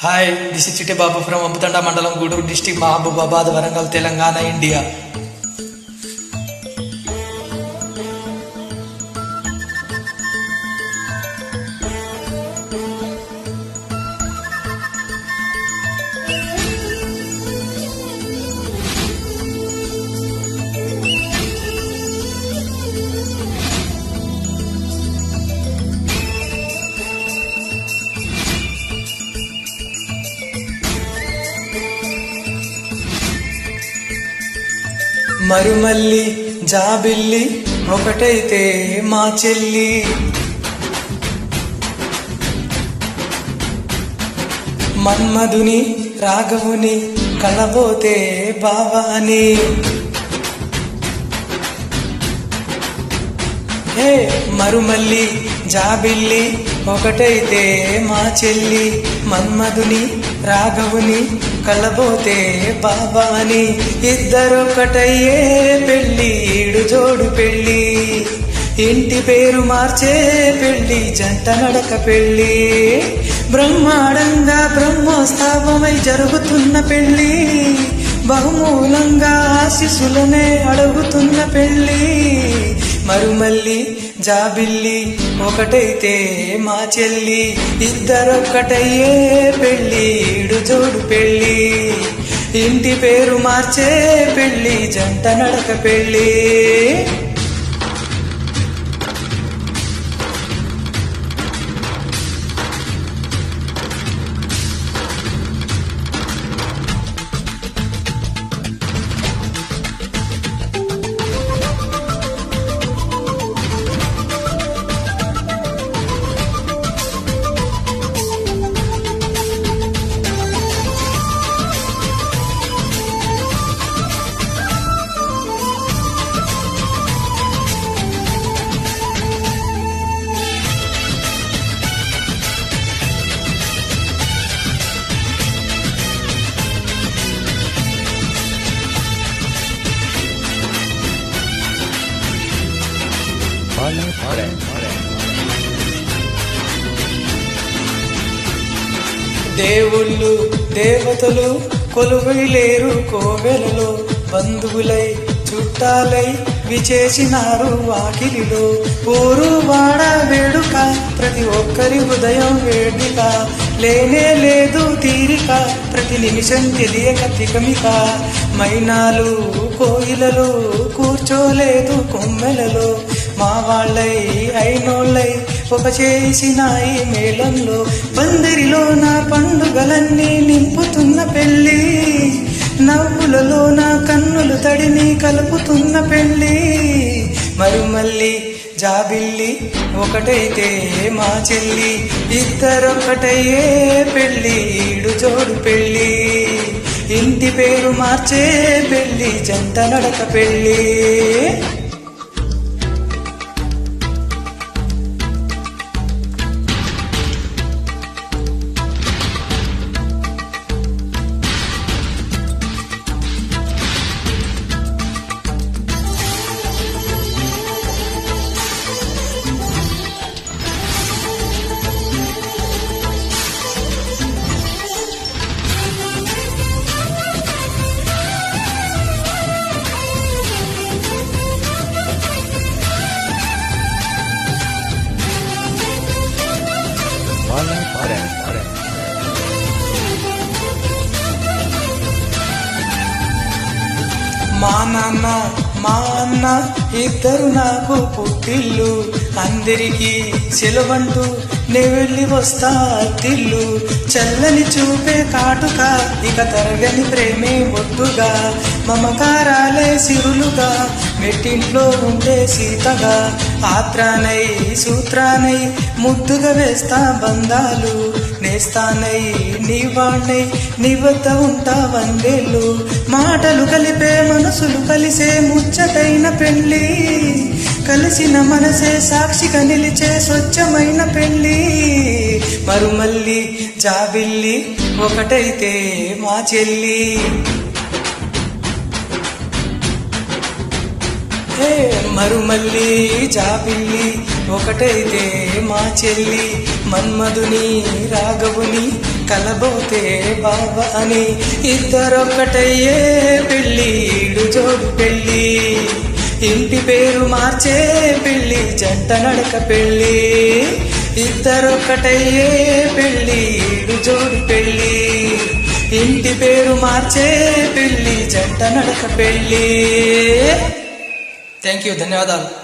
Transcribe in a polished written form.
Hi, this is Chitti Babu from అంబుతండ మండలం, Gudur district, Mahabubabad, Warangal, Telangana, India. మరుమల్లి జాబిల్లి ఒకటైతే మా చెల్లి, మన్మధుని రాఘవుని కలబోతే బావాని. హే మరుమల్లి జాబిల్లి ఒకటైతే మా చెల్లి, మన్మధుని రాఘవుని కలబోతే బాబాని. ఇద్దరొకటయ్యే పెళ్ళి, ఈడు జోడు పెళ్ళి, ఇంటి పేరు మార్చే పెళ్ళి, జంట నడక పెళ్ళి, బ్రహ్మాండంగా బ్రహ్మోత్సవమై జరుగుతున్న పెళ్ళి, బహుమూలంగా ఆశీస్సులనే అడుగుతున్న పెళ్ళి. మరుమల్లి జాబిల్లి ఒకటైతే మా చెల్లి, ఇద్దరొక్కటయ్యే పెళ్ళి, ఈడు జోడు పెళ్ళి, ఇంటి పేరు మార్చే పెళ్ళి, జంట నడక పెళ్ళి. దేవుళ్ళు దేవతలు కొలువై లేరు కోవెలలో, బంధువులై చుట్టాలై విచేసినారు వాకిలిలో. ఊరు వాడ వేడుక, ప్రతి ఒక్కరి ఉదయం వేడుక, లేనే లేదు తీరిక, ప్రతి నిమిషం తెలియక తికమిక. మైనాలు కోయిలలో కూర్చోలేదు కొమ్మెలలో, మా వాళ్ళై అయినోళ్ళై ఒక చేసినాయి మేళంలో. పందిరిలో నా పండుగలన్నీ నింపుతున్న పెళ్ళి, నవ్వులలో నా కన్నులు తడిని కలుపుతున్న పెళ్ళి. మరుమల్లి జాబిల్లి ఒకటైతే మా చెల్లి, ఇద్దరొక్కటయ్యే పెళ్ళి, ఈడు జోడు పెళ్ళి, ఇంటి పేరు మార్చే పెళ్ళి, జంట నడక పెళ్ళి. మా నాన్న మా అన్న ఇద్దరు నాకు పుట్టిల్లు, అందరికీ సెలవంటూ నే వెళ్ళి వస్తా తిల్లు. చల్లని చూపే కాటుక, ఇక తరగని ప్రేమే ఒట్టుగా, మమకారాలే సిరులుగా, మెట్టింట్లో ఉండే సీతగా, ఆత్రానై సూత్రానై ముద్దుగా వేస్తా బంధాలు, నేస్తానై నీ వాణ్ణై నీ వద్ద ఉంటా వందేళ్ళు. మాటలు కలిపే మనసులు కలిసే ముచ్చటైన పెళ్ళి, కలిసిన మనసే సాక్షిగా నిలిచే స్వచ్ఛమైన పెళ్ళి. మరుమల్లి జాబిల్లి ఒకటైతే మా చెల్లి. హే మరుమల్లి జాబిల్లి ఒకటైతే మా చెల్లి, మన్మధుని రాఘవుని కలబోతే బాబా అని ఇద్దరొక్కటయ్యే పెళ్ళి ఈడు జోడు పెళ్ళి ఇంటి పేరు మార్చే పెళ్ళి జంట నడక పెళ్ళి ఇద్దరొక్కటయ్యే పెళ్ళి ఈడు జోడు పెళ్ళి ఇంటి పేరు మార్చే పెళ్ళి జంట నడక పెళ్ళి. థ్యాంక్ యూ, ధన్యవాదాలు.